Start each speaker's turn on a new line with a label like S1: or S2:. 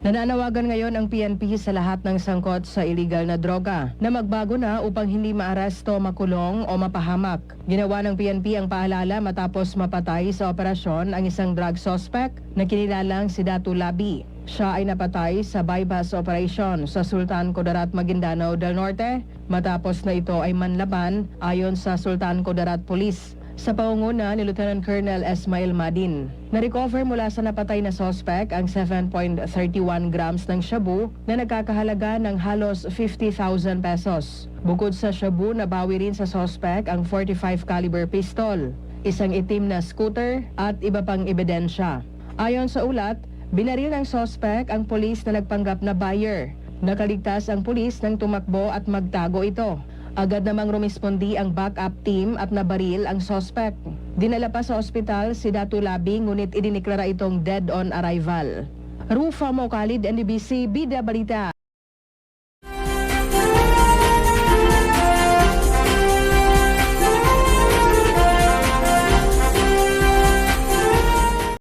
S1: Nananawagan ngayon ang PNP sa lahat ng sangkot sa illegal na droga na magbago na upang hindi maaresto, makulong o mapahamak. Ginawa ng PNP ang paalala matapos mapatay sa operasyon ang isang drug suspect na kinilalang si Datu Labi. Siya ay napatay sa bypass operation sa Sultan Kudarat, Maguindanao del Norte matapos na ito ay manlaban ayon sa Sultan Kudarat Police sa pangunguna ni Lieutenant Colonel Esmail Madin. Na-recover mula sa napatay na suspect ang 7.31 grams ng shabu na nagkakahalaga ng halos 50,000 pesos. Bukod sa shabu, nabawi rin sa suspect ang 45 caliber pistol, isang itim na scooter at iba pang ebidensya. Ayon sa ulat, binaril ng suspect ang pulis na nagpanggap na buyer. Nakaligtas ang pulis nang tumakbo at magtago ito. Agad namang rumispondi ang backup team at nabaril ang suspect. Dinala pa sa ospital si Datu Labi ngunit idiniklara itong dead on arrival. Rufa Mocalid, NDBC, Bida Balita.